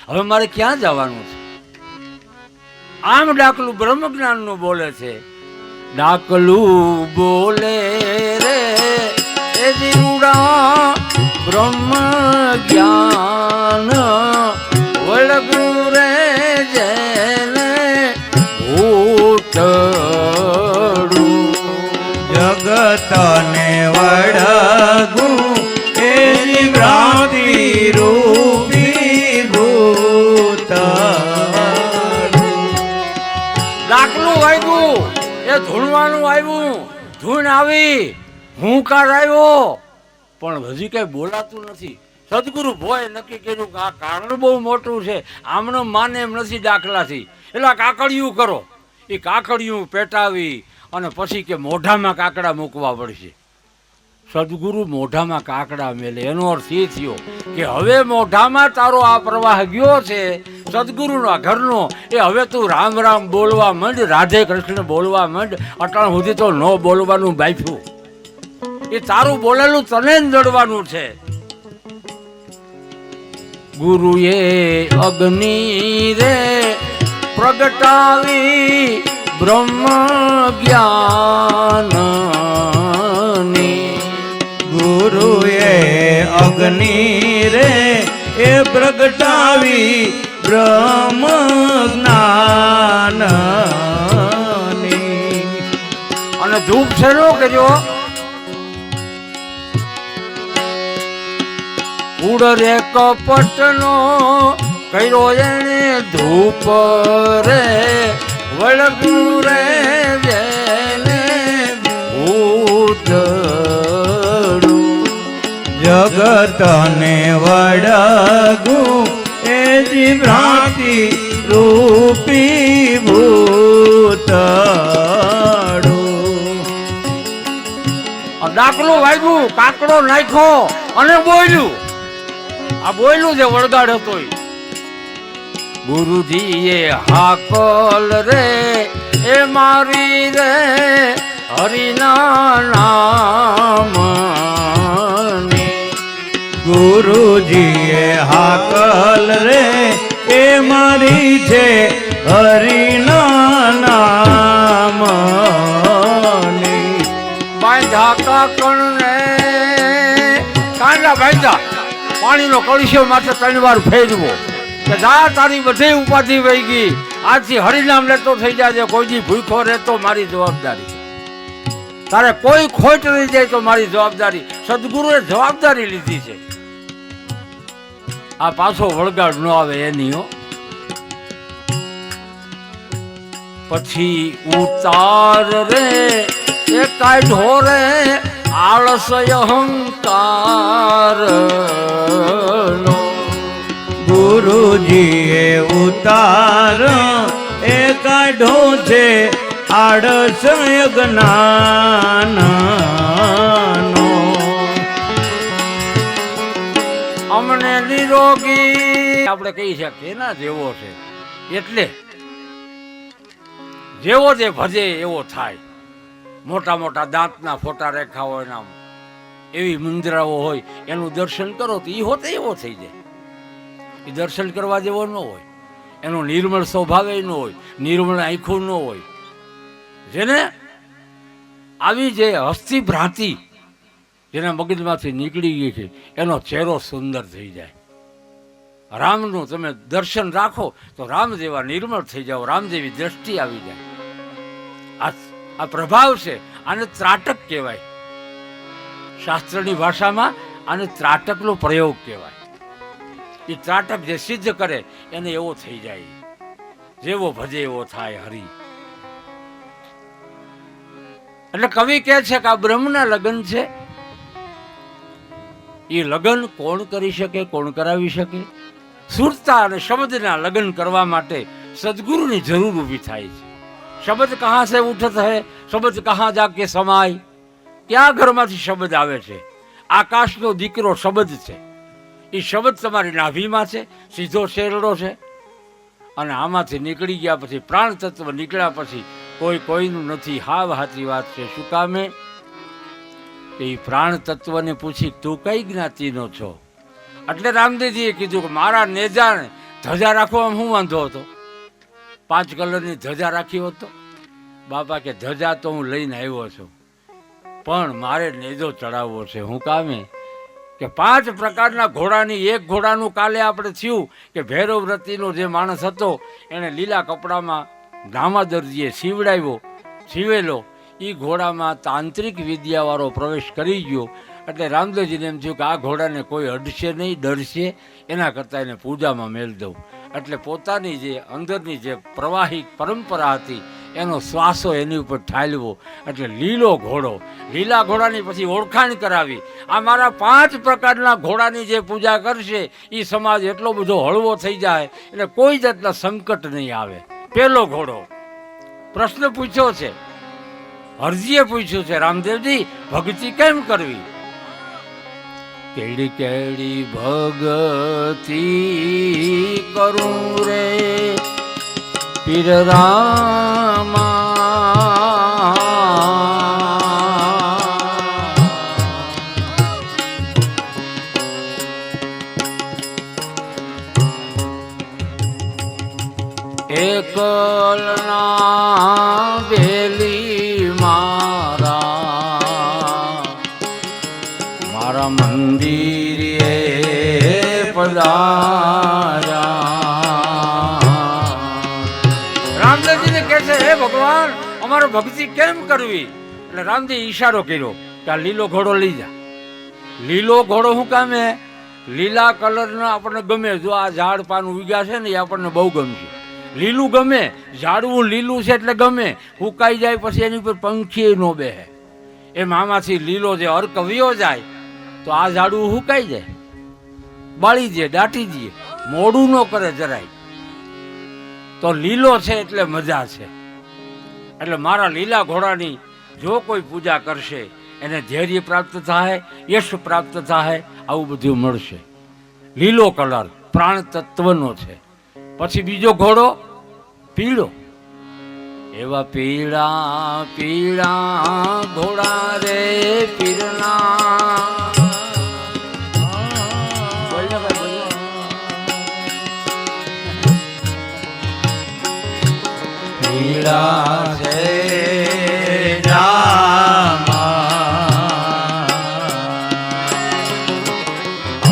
હવે મારે ક્યાં જવાનું છે? આમ ડાકલું બ્રહ્મ જ્ઞાનનું બોલે છે. ડાકલું બોલે રે એ દીવડા બ્રહ્મ જ્ઞાન વળગું રે જેને ભૂતડું. જગતને વળગું એ ભ્રાંતિ રૂપી ભૂતડું. ડાકલું વાગ્યું, એ ધૂણવાનું આવ્યું, ધૂણ આવી, હુંકાર આવ્યો, પણ હજી કઈ બોલાતું નથી. સદગુરુ ભોય નક્કી કર્યું કે આ કારણ બહુ મોટું છે, આમનો માને એમ નથી દાખલાથી, એટલે કાકડિયું કરો. એ કાકડિયું પેટાવી અને પછી કે મોઢામાં કાકડા મૂકવા પડશે. સદગુરુ મોઢામાં કાકડા મેલે, એનો અર્થ એ થયો કે હવે મોઢામાં તારો આ પ્રવાહ ગયો છે સદગુરુના ઘરનો, એ હવે તું રામ રામ બોલવા માંડ, રાધે કૃષ્ણ બોલવા માંડ. અટાણ સુધી તો ન બોલવાનું બાફ્યું, એ તારું બોલેલું તને જ જડવાનું છે. ગુરુએ અગ્નિ રે પ્રગટાવી બ્રહ્મ જ્ઞાનની. ગુરુએ અગ્નિ રે એ પ્રગટાવી બ્રહ્મ જ્ઞાનની. અને ધૂપ શેનો કર્યો? ઉડરે કપટનો કર્યો એને ધૂપ રે વળગું રે જેને ભૂતડું. જગતને વળગું એ ભ્રાંતિ રૂપી ભૂતડું. દાખલો વાગ્યું, કાકડો નાખ્યો અને બોલ્યું. આ બોલ્યું જે વળગાડ હતો. ગુરુજીએ હાકલ રે એ મારી રે હરિના નામની. ગુરુજીએ હાકલ રે એ મારી છે હરિના નામની. બાંધા કાકણ ને કાંડા બાંધા, પાણીનો કળશો માથે 3 વાર ફેરવો કે જા તારી બધી ઉપાધિ વહી ગઈ, આજથી હરિનામ લેતો થઈ જાય. કોઈ દી ભૂખો રહેતો મારી જવાબદારી, તારે કોઈ ખોટ રહી જાય તો મારી જવાબદારી. સદગુરુએ જવાબદારી લીધી છે. આ પાછો વળગાડ ન આવે એની હો. પછી ઉતાર રે એ કાઢો રે આળસ અહંકાર નો. ગુરુજીએ ઉતાર એ કાઢો છે આળસ જ્ઞાનનો. અમને નિરોગી આપણે કહી શકીએ ના જેવો છે, એટલે જેવો જે ભજે એવો થાય. મોટા મોટા દાંતના ફોટા રેખા હોય નામ એવી મુંદ્રાઓ હોય, એનું દર્શન કરો તો એ હોતે એવો થઈ જાય. એ દર્શન કરવા જેવો ન હોય, એનો નિર્મળ સ્વભાવે ન હોય, નિર્મળ આંખો ન હોય. જેને આવી જે હસ્તી ભ્રાંતિ જેના મગજમાંથી નીકળી ગઈ છે એનો ચહેરો સુંદર થઈ જાય. રામનું તમે દર્શન રાખો તો રામ જેવા નિર્મળ થઈ જાઓ, રામ જેવી દ્રષ્ટિ આવી જાય. આ પ્રભાવ છે, આને ત્રાટક કહેવાય. શાસ્ત્રની ભાષામાં આને ત્રાટકનો પ્રયોગ કહેવાય. એ ત્રાટક જે સિદ્ધ કરે એને એવો થઈ જાય, જેવો ભજે એવો થાય હરિ. એટલે કવિ કહે છે કે આ બ્રહ્મના લગ્ન છે. એ લગ્ન કોણ કરી શકે, કોણ કરાવી શકે? સુરતા અને શબ્દના લગ્ન કરવા માટે સદગુરુની જરૂર ઊભી થાય છે. શબ્દ કહાં સે ઉઠત હૈ, શબ્દ કહાં જાકે સમાય. ક્યાં ઘરમાંથી શબ્દ આવે છે? આકાશનો દીકરો શબ્દ છે. એ શબ્દ તમારી નાભીમાં છે, સીધો શેરડો છે. અને આમાંથી નીકળી ગયા પછી પ્રાણ તત્વ નીકળ્યા પછી કોઈ કોઈનું નથી. હાવ હાચી વાત છે. શું કામે? એ પ્રાણ તત્વને પૂછી તું કઈ જ્ઞાતિનો છો? એટલે રામદેવજીએ કીધું કે મારા નેજાને ધજા રાખવામાં શું વાંધો હતો? 5 કલરની ધજા રાખી હોત તો? બાપા કે ધજા તો હું લઈને આવ્યો છું, પણ મારે નેજો ચડાવવો છે. હું કામે કે 5 પ્રકારના ઘોડાની એક ઘોડાનું કાલે આપણે થયું કે ભૈરવ વ્રતિનો જે માણસ હતો એણે લીલા કપડામાં ધામા દરજીએ સીવેલો એ ઘોડામાં તાંત્રિક વિદ્યાવાળો પ્રવેશ કરી ગયો. એટલે રામદેવજીને એમ થયું કે આ ઘોડાને કોઈ અડશે નહીં, ડરશે, એના કરતાં એને પૂજામાં મેળ દઉં. એટલે પોતાની જે અંદરની જે પ્રવાહી પરંપરા હતી એનો શ્વાસો એની ઉપર ઠાલવો. એટલે લીલો ઘોડો, લીલા ઘોડાની પછી ઓળખાણ કરાવી. આ મારા 5 પ્રકારના ઘોડાની જે પૂજા કરશે એ સમાજ એટલો બધો હળવો થઈ જાય એટલે કોઈ જાતના સંકટ નહીં આવે. પહેલો ઘોડો પ્રશ્ન પૂછ્યો છે, હરજીએ પૂછ્યું છે, રામદેવજી ભક્તિ કેમ કરવી? કેડી કેડી ભગતિ કરું રે પીર રામા, એકલના બેલી મારા મંદિરે પધાર્યા. રામદેવજીને કહે છે, હે ભગવાન અમારે ભક્તિ કેમ કરવી? એટલે રામજી ઈશારો કર્યો કે આ લીલો ઘોડો લઈ જા. લીલો ઘોડો શું કામે? લીલા કલરનો આપણને ગમે. જો આ ઝાડ પાન ઉગ્યા છે ને એ આપણને બહુ ગમશે. લીલું ગમે, ઝાડવું લીલું છે એટલે ગમે. હુકાઈ જાય પછી એની ઉપર પંખી ન બેહે. એમ આમાંથી લીલો જે અર્ક વયો જાય તો આ ઝાડવું હુકાઈ જાય, બાળી દે, દાટી દે, મોડું ન કરે જરાય. તો લીલો છે એટલે મજા છે. એટલે મારા લીલા ઘોડાની જો કોઈ પૂજા કરશે એને ધૈર્ય પ્રાપ્ત થાય, યશ પ્રાપ્ત થાય, આવું બધું મળશે. લીલો કલર પ્રાણ તત્વનો છે. પછી બીજો ઘોડો પીળો. એવા પીળા પીળા ઘોડા રે પીરના, પીળા છે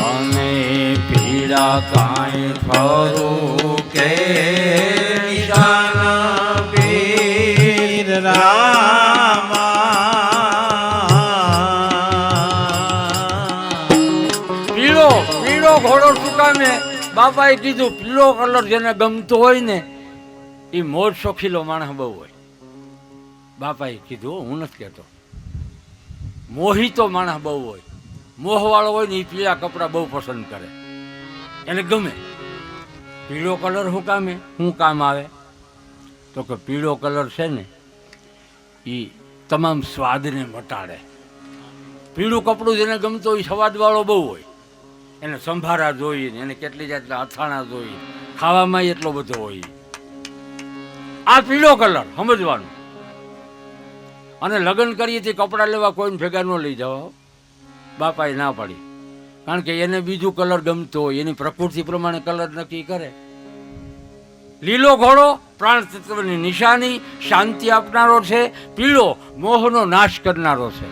અને પીળા કાંઈ ફરું કે નિશાન પીર રામા. પીળો પીળો ઘોડો શું કામે? બાપાએ કીધું પીળો કલર જેને ગમતો હોય ને એ મોજ શોખીલો માણસ બહુ હોય. બાપાએ કીધું, હું નથી કહેતો, મોહિતો માણસ બહુ હોય. મોહવાળો હોય ને એ પીળા કપડાં બહુ પસંદ કરે, એને ગમે. પીળો કલર શું કામે? શું કામ આવે? તો કે પીળો કલર છે ને એ તમામ સ્વાદને મટાડે. પીળું કપડું જેને ગમતું હોય સ્વાદવાળો બહુ હોય. એને સંભારા જોઈએ, એને કેટલી જાતના અથાણા જોઈએ, ખાવામાં એટલો બધો હોય. આ પીળો કલર સમજવાનું. અને લગ્ન કરીએ તે કપડાં લેવા કોઈને ભેગા ન લઈ જવા. બાપાએ ના પાડી, કારણ કે એને બીજું કલર ગમતો હોય, એની પ્રકૃતિ પ્રમાણે કલર નક્કી કરે. લીલો ઘોડો પ્રાણ તત્વની નિશાની, શાંતિ આપનારો છે. પીળો મોહનો નાશ કરનારો છે,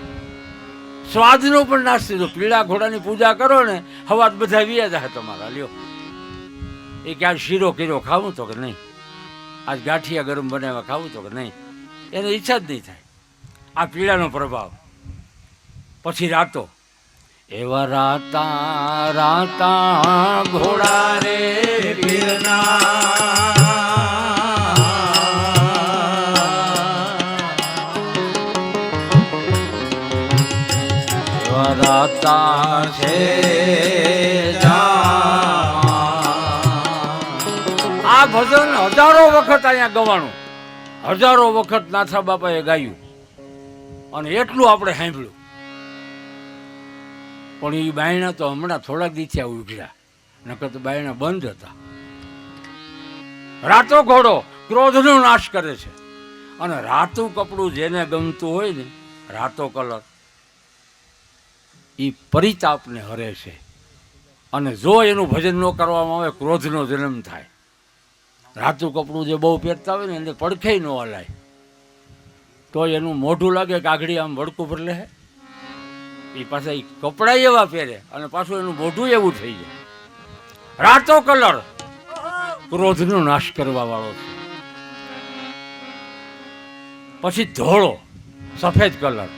સ્વાદનો પણ નાશ થયો. પીળા ઘોડાની પૂજા કરો ને હવા બધા વ્યા જાય તમારા. લ્યો એ કે આજ શીરો કર્યો ખાવું તો કે નહીં, આજ ગાંઠિયા ગરમ બનાવ્યા ખાવું તો કે નહીં, એને ઈચ્છા જ નહીં થાય. આ પીળાનો પ્રભાવ. પછી રાતો, એવા રાતા રાતા ઘોડા રે પીરના, એવા રાતા છે. આ ભજન હજારો વખત અહીંયા ગવાણું, હજારો વખત નાથા બાપાએ ગાયું અને એટલું આપણે સાંભળ્યું. પણ એ બાયણા તો હમણાં થોડાક દિવસે ઉઘડ્યા, નકર તો બાયણા બંધ હતા. રાતો ઘોડો ક્રોધનો નાશ કરે છે. અને રાતું કપડું જેને ગમતું હોય ને, રાતો કલર, એ પરિતાપને હરે છે. અને જો એનું ભજન ન કરવામાં આવે ક્રોધનો જન્મ થાય. રાતું કપડું જે બહુ પહેરતા હોય ને એને પડખે ન હલાય તો એનું મોઢું લાગે કે આગળ આમ વડકું પર લે. એ પાછા એ કપડાં એવા પહેરે અને પાછું એનું મોઢું એવું થઈ જાય. રાતો કલર ક્રોધનો નાશ કરવા વાળો છે. પછી ધોળો સફેદ કલર,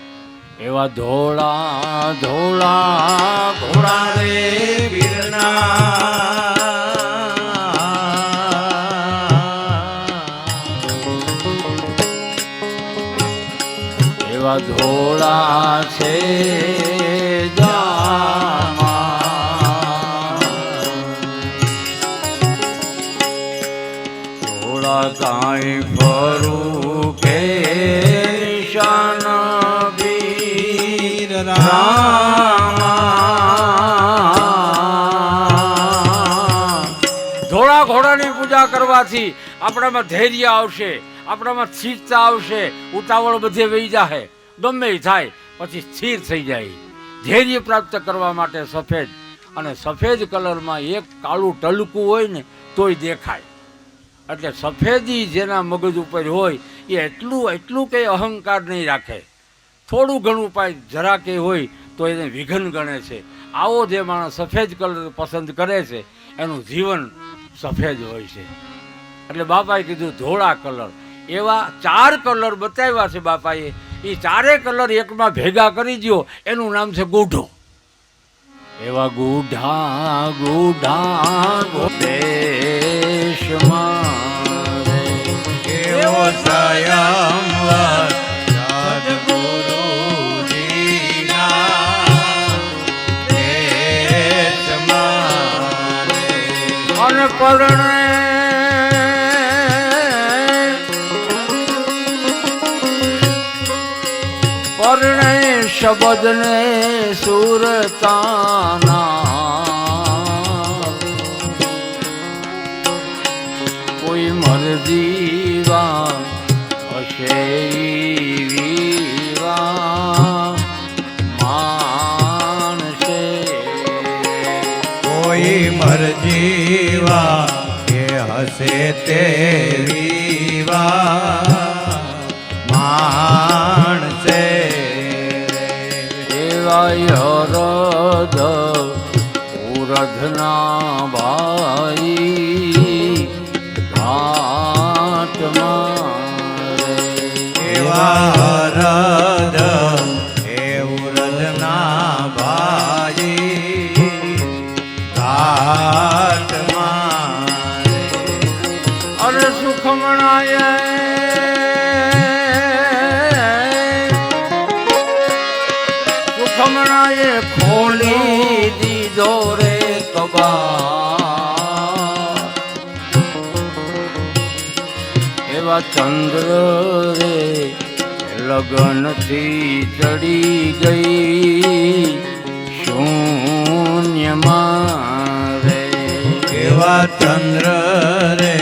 એવા ધોળા ધોળા ઘોડા રે પીરના એવા ધોળા છે ધોળા કાંઈ ફરું કે નિશાન વીર ધોળા ઘોડાની પૂજા કરવાથી આપણામાં ધૈર્ય આવશે, આપણામાં સ્થિરતા આવશે. ઉતાવળ બધે વહી જાહે, ગમે એ થાય પછી સ્થિર થઈ જાય. ધૈર્ય પ્રાપ્ત કરવા માટે સફેદ, અને સફેદ કલરમાં એક કાળું ટલકું હોય ને તોય દેખાય. એટલે સફેદી જેના મગજ ઉપર હોય એ એટલું કંઈ અહંકાર નહીં રાખે. થોડું ઘણું પાય જરા કંઈ હોય તો એને વિઘન ગણે છે. આવો જે માણસ સફેદ કલર પસંદ કરે છે એનું જીવન સફેદ હોય છે. એટલે બાપાએ કીધું ધોળા કલર. એવા 4 કલર બતાવ્યા છે બાપાએ. એ 4 કલર એકમાં ભેગા કરી દો એનું નામ છે ગૂઢો. એવા ગૂઢા ગૂઢા દેશમાં એવો સ્વયંવર સદ્ગુરુજીના દેશમાં અને પરણે શબ્દને સુરતાના કોઈ મરજીવા હશે માણસે કોઈ મરજીવા કે હશે તે માણસે હરદ ઉરધના ભાઈ ઘાટમાં એવા હરદ એ ઉરધના ભાઈ ઘાટમાં અરે સુખમણાય એ ખોલી દીધો રે કબાટ. એવા ચંદ્ર રે લગનથી ચડી ગઈ શૂન્યમાં રે. એવા ચંદ્ર રે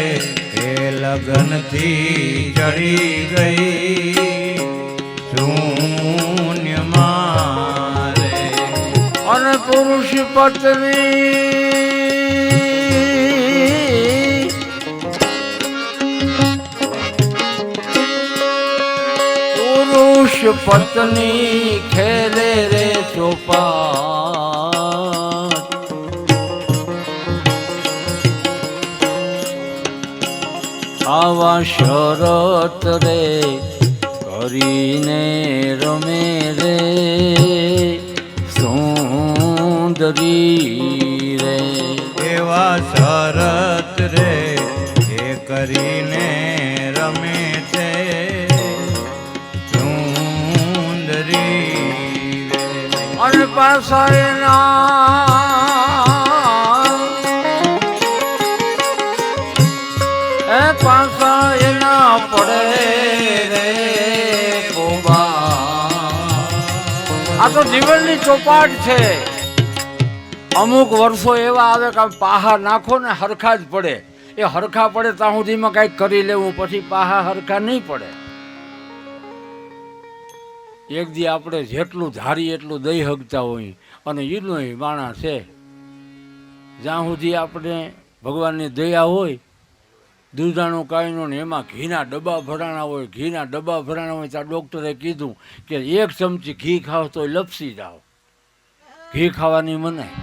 એ લગનથી ચડી ગઈ શૂન્યમાં. અને પુરુષ પત્ની ખેલે રે ચોપાટ. આવા શરત રે કરીને રમે રે સુંદરી રે. એવા શરત રે એ કરીને રમે છે સુંદરી રે. અને પાછા એના પડે રે આ તો જીવનની ચોપાટ છે. અમુક વર્ષો એવા આવે કે પાહા નાખો ને હરખા જ પડે. એ હરખા પડે ત્યાં સુધીમાં કંઈક કરી લેવું, પછી પાહા હરખા નહીં પડે. એક દી આપણે જેટલું ધારી એટલું દઈ હગતા હોય અને એનો માણસ છે જ્યાં સુધી આપણે ભગવાનની દયા હોય, દૂધાણું કાંઈનો ને એમાં ઘીના ડબ્બા ભરાણા હોય, ઘીના ડબ્બા ભરાણા હોય, ત્યાં ડૉક્ટરે કીધું કે 1 ચમચી ઘી ખાવ તો લપસી જાઓ, ઘી ખાવાની મનાય.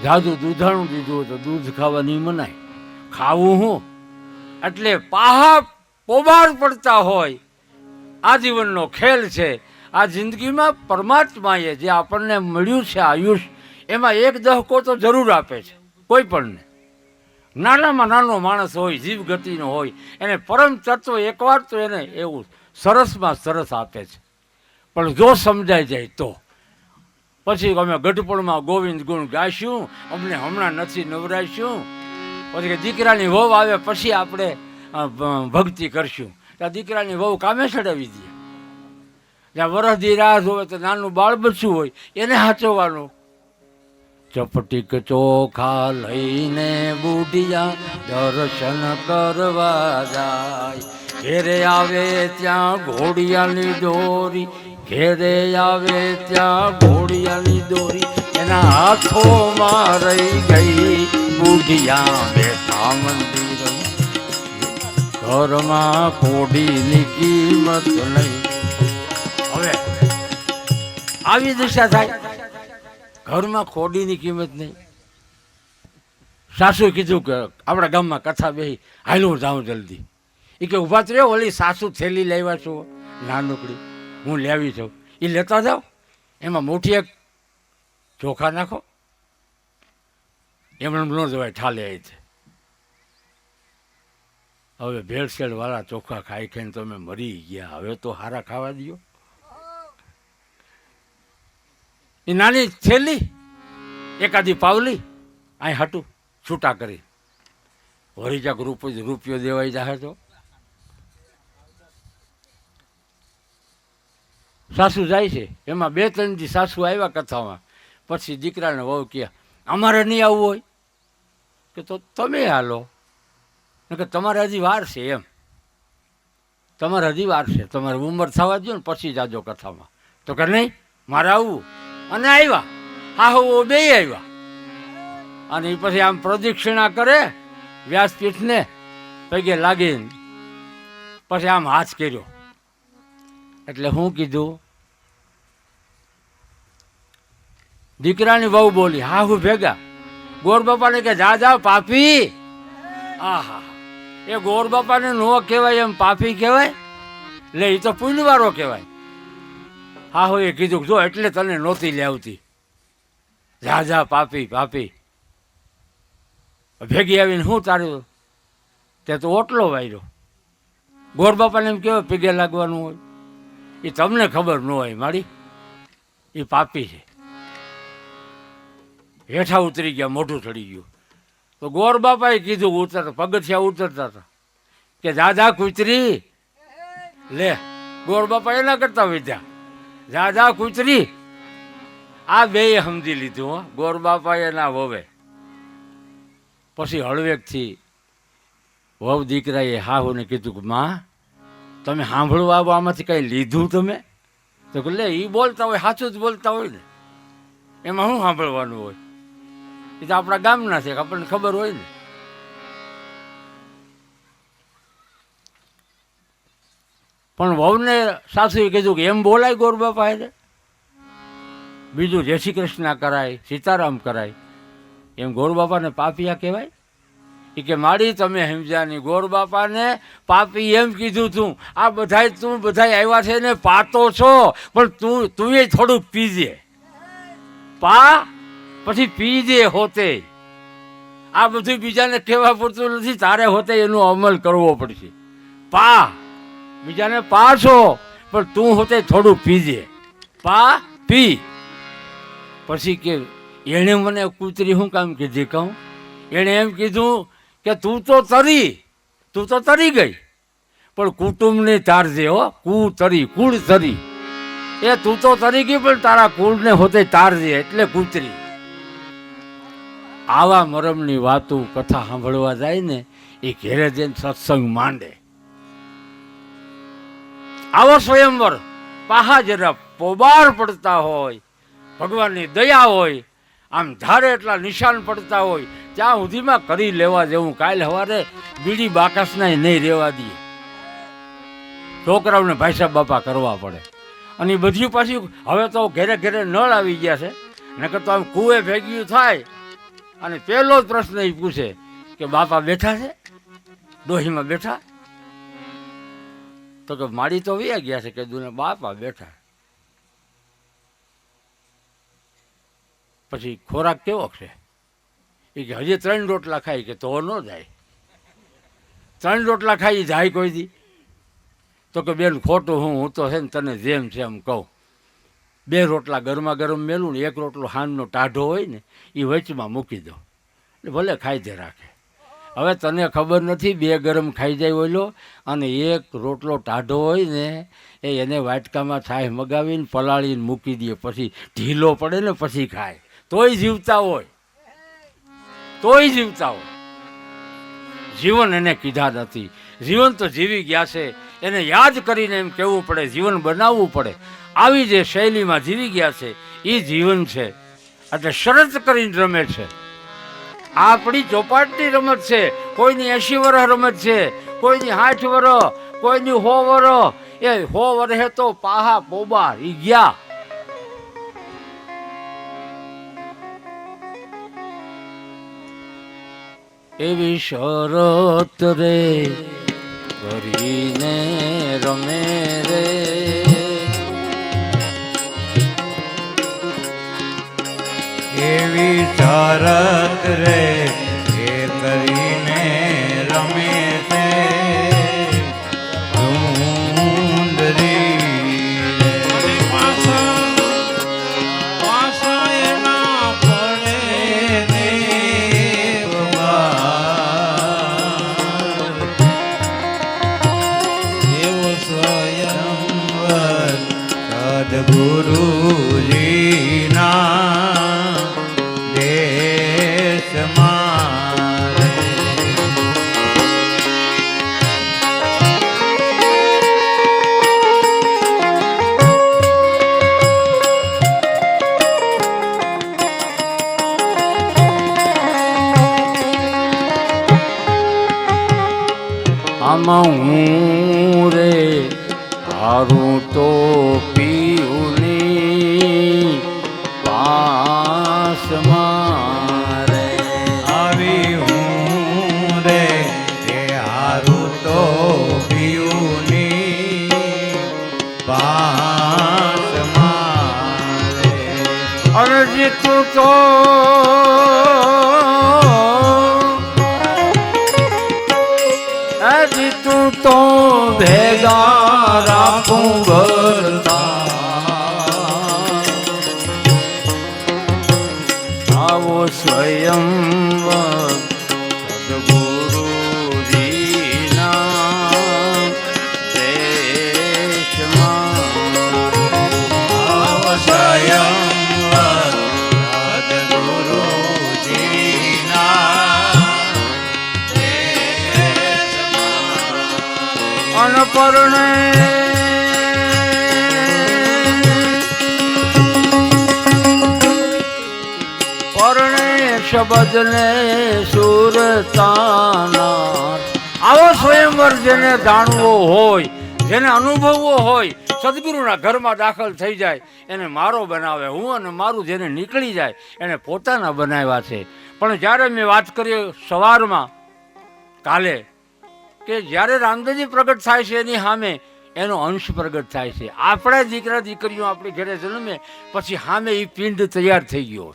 જાદુ દૂધાણું દીધું હોય તો દૂધ ખાવાની મનાય. ખાવું હું એટલે પાહા પોબાર પડતા હોય. આ જીવનનો ખેલ છે. આ જિંદગીમાં પરમાત્માએ જે આપણને મળ્યું છે આયુષ, એમાં 1 દહકો તો જરૂર આપે છે કોઈ પણને. નાનામાં નાનો માણસ હોય, જીવ ગતિનો હોય, એને પરમ તત્વ એકવાર તો એને એવું સરસમાં સરસ આપે છે. પણ જો સમજાઈ જાય તો પછી અમે ગઢપણમાં ગોવિંદ ગુણ ગાઈશું, અમને હમણાં નથી નવરાઈશું. પછી કે દીકરાની વહુ આવે પછી આપણે ભક્તિ કરશું. ત્યાં દીકરાની વહુ કામે ચડાવી દે. જ્યાં વરસદી રાહ જોવે તો નાનું બાળ બચ્ચું હોય એને હાચવવાનું. ચપટીક ચોખા લઈને બુઢિયા દર્શન કરવા જાય, ઘેરે આવે ત્યાં ઘોડિયાની દોરી, ઘેરે આવે ત્યાં ઘોડિયાની દોરી, એના હાથોમાં રહી ગઈ બુઢિયા બેઠા મંદિર, ઘરમાં કોડીની કિંમત નહીં. હવે આવી દિશા થાય, ઘરમાં ખોડીની કિંમત નહીં. સાસુએ કીધું કે આપણા ગામમાં કથા બેહી, હાલ હું જાઉં જલ્દી. એ કે ઊભા તો ઓલી સાસુ થેલી લાવ્યા છો નાનકડી, હું લેવી છું, એ લેતા જાઓ, એમાં મોટી એક ચોખા નાખો. એમણે ન જવાય, ઠાલે આવી છે. હવે ભેળસેળવાળા ચોખા ખાઈ ખાઈને તમે મરી ગયા, હવે તો હારા ખાવા દો. એ નાની થેલી એકાદી પાવલી અહીં હાટું છૂટા કરી વળી જાક રૂપિયો દેવાઈ જાય. તો સાસુ જાય છે, એમાં 2-3 દી સાસુ આવ્યા કથામાં. પછી દીકરાને વહુ કહે અમારે નહીં આવવું હોય કે તો તમે હાલો, કે તમારે હજી વાર છે, એમ તમારે હજી વાર છે, તમારે ઉંમર થવા દો ને પછી જાજો કથામાં. તો કે નહીં મારે આવવું. અને આવ્યા, હા હો બે આવ્યા. અને એ પછી આમ પ્રદક્ષિણા કરે વ્યાસપીઠને પગે લાગીને, પછી આમ હાથ કર્યો. એટલે હું કીધું, દીકરાની વહુ બોલી હા હું ભેગા. ગોર બાપાને કે જા જા પાપી. આહા, એ ગોર બાપાને નો કહેવાય એમ પાપી કહેવાય? લે એ તો પુણ્યવાળો કહેવાય. હા હો એ કીધું જો એટલે તને નહોતી લેવતી, જા જા પાપી પાપી. ભેગી આવીને શું તારું, તે તો ઓટલો વાયરો. ગોર બાપાને એમ કહેવાય પગે લાગવાનું હોય? એ તમને ખબર ન હોય મારી, એ પાપી છે. હેઠા ઉતરી ગયા, મોઢું ચડી ગયું. તો ગોર બાપાએ કીધું ઉતરતા, પગથિયા ઉતરતા હતા, કે દાદા કૂતરી લે. ગોર બાપા એના કરતા વધ્યા, દાદા કૂતરી. આ બે સમજી લીધું હો, ગોર બાપાએ ના વવે. પછી હળવેકથી વહુ દીકરાએ હાહુને કીધું કે માં તમે સાંભળવા આવો, આમાંથી કંઈ લીધું તમે? તો કે લે એ બોલતા હોય સાચું જ બોલતા હોય ને, એમાં શું સાંભળવાનું હોય? એ તો આપણા ગામના છે, આપણને ખબર હોય ને. પણ વહુને સાસુએ કીધું કે એમ બોલાય ગોર બાપા એટલે બીજું જય શ્રી કૃષ્ણ કરાય, સીતારામ કરાય, એમ ગોર બાપાને પાપિયા કહેવાય? એ કે મારી તમે સમજ્યા નહીં, ગોર બાપાને પાપી એમ કીધું તું. આ બધાય તું બધાય આવ્યા છે ને પાતો છો, પણ તું એ થોડુંક પીજે. પા પછી પીજે હોતે. આ બધું બીજાને કહેવા પૂરતું નથી, તારે હોતે એનો અમલ કરવો પડશે. પા બીજાને પા છો, પણ તું હોતે થોડું પીજે. પા પી. પછી કે એણે મને કૂતરી શું કામ કીધી કહું? એણે એમ કીધું કે તું તો તરી ગઈ, પણ કુટુંબને તારજે હો. કુળ તરી. એ તું તો તરી ગઈ પણ તારા કુળને હોતે તારજે, એટલે કૂતરી. આવા મરમની વાતો કથા સાંભળવા જાય ને એ ઘેરે જઈને સત્સંગ માંડે. આવો સ્વયંવર પાહા જરા પોબાર પડતા હોય, ભગવાનની દયા હોય, આમ ધારે એટલા નિશાન પડતા હોય ત્યાં સુધીમાં કરી લેવા જેવું. કાલ સવારે બીડી બાકસના નહીં રહેવા દઈએ, છોકરાઓને ભાઈ સાહેબ બાપા કરવા પડે. અને એ બધું પાછું હવે તો ઘેરે ઘેરે નળ આવી ગયા છે, નકર તો આમ કુએ ભેગ્યું થાય અને પહેલો જ પ્રશ્ન એ પૂછે કે બાપા બેઠા છે, ડોહીમાં બેઠા? તો કે મારી તો વયા ગયા છે, કે દુને બાપા બેઠા. પછી ખોરાક કેવો છે? એ કે હજી 3 રોટલા ખાઈ, કે તો ન જાય. 3 રોટલા ખાઈ જાય કોઈ દી? તો કે બેન ખોટું હું તો છે ને તને જેમ છે એમ કહું, 2 રોટલા ગરમા ગરમ મેલું ને 1 રોટલો હાનનો ટાઢો હોય ને એ વચમાં મૂકી દો, એટલે ભલે ખાઈ દે રાખે. હવે તને ખબર નથી 2 ગરમ ખાઈ જાય ઓલો, અને 1 રોટલો ટાઢો હોય ને એને વાટકામાં છાશ મગાવીને પલાળીને મૂકી દે, પછી ઢીલો પડે ને પછી ખાય, તોય જીવતા હોય, તોય જીવતા હોય. જીવન એને કીધા નથી, જીવન તો જીવી ગયા છે, એને યાદ કરીને એમ કહેવું પડે, જીવન બનાવવું પડે. આવી જે શૈલીમાં જીવી ગયા છે એ જીવન છે. એટલે શરત કરીને રમે છે. આપણી ચોપાટની રમત છે. કોઈની 80 વર્ષ રમત છે, કોઈની 60 વર્ષ, કોઈની 100 વર્ષ. એ 100 વર્ષે તો પાહા પોબાર ઈ ગયા. એવી શરત રે કરીને રમે રે, એવી શરત રે એ કરીને રમે છે સુંદરી રે. પાછા એના પડે દેવબાર, એવો સ્વયંવર સદગુરુજીના આમાં હું રે હારું તો પીઉની પાસમાં રે, આવી હું રે એ હારું તો પીઉની પાસમાં રે. અરે જીતું તો જીતું તો ભેગા રાખું ભરતા, આવો સ્વયંવર સદગુરુજીના દેશમાં, આવો સ્વયંવર સદગુરુજીના અનપરણે પરણે શબ્દને સુરતાના. આવો સ્વયંવર જેને જાણવો હોય, જેને અનુભવવો હોય, સદગુરુના ઘરમાં દાખલ થઈ જાય એને મારો બનાવે. હું અને મારું જેને નીકળી જાય એને પોતાના બનાવ્યા છે. પણ જ્યારે મેં વાત કરી સવારમાં કાલે કે જ્યારે રામદેવજી પ્રગટ થાય છે એની સામે એનો અંશ પ્રગટ થાય છે. આપણા દીકરા દીકરીઓ આપણી ઘરે જન્મે પછી સામે એ પિંડ તૈયાર થઈ ગયો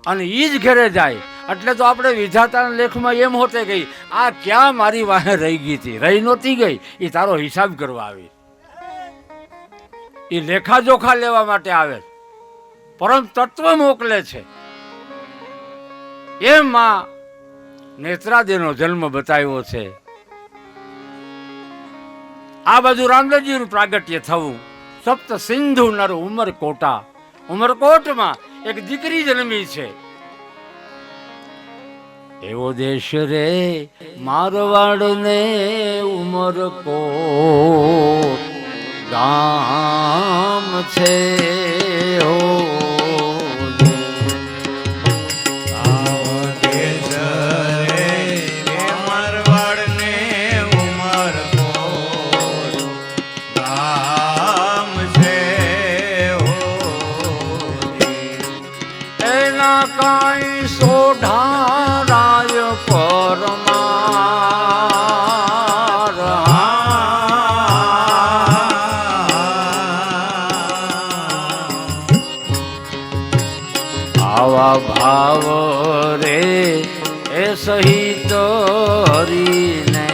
અને એ જ ઘરે જાય. એટલે તો આપણે વિધાતાના લેખમાં એમ હોતે ગઈ, આ ક્યાં મારી વાહે રહી ગઈ હતી, રહી નહોતી ગઈ, એ તારો હિસાબ કરવા આવી. એ લેખાજોખા લેવા માટે આવે, પરમ તત્વ મોકલે છે. એમ માં નેત્રાદેનો જન્મ બતાવ્યો છે. આ બાજુ રામદેવજીનું પ્રાગટ્ય થવું. સપ્ત સિંધુ નર ઉમરકોટા, ઉમરકોટમાં એક દીકરી જન્મી છે. એવો દેશ રે મારવાડ ને ઉમરકોટ ગામ છે. દીકરીને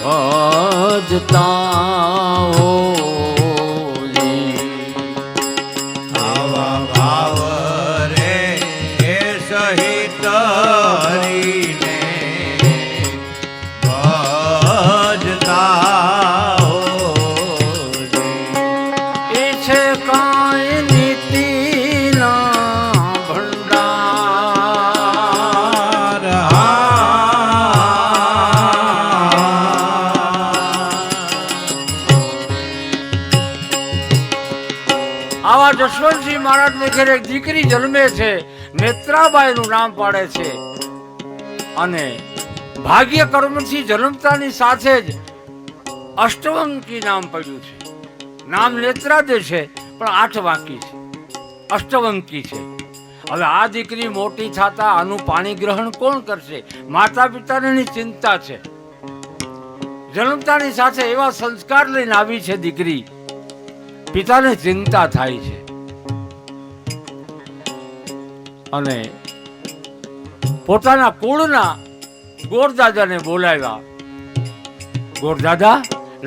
ભજતા હોજી. આવા ભાવ રે એ સહિત હરીને ભજતા હોજી. એ છે કાંઈ નીતિના ભંડાર. આવા જશવંતસિંહ મહારાજને ઘરે એક દીકરી જન્મે છે, નેત્રાબાઈનું નામ પાડે છે. અને ભાગ્ય કર્મથી જન્મતાની સાથે જ અષ્ટવંકી નામ પડ્યું છે. નામ નેત્રાદે છે પણ 8 વાંકી છે, અષ્ટવંકી છે. હવે આ દીકરી મોટી થતા આનું પાણી ગ્રહણ કોણ કરશે? માતા પિતાને એની ચિંતા છે. જન્મતાની સાથે એવા સંસ્કાર લઈને આવી છે દીકરી, પિતાને ચિંતા થાય છે. અને પોતાના કુળના ગોરદાદાને બોલાવ્યા. ગોરદાદા,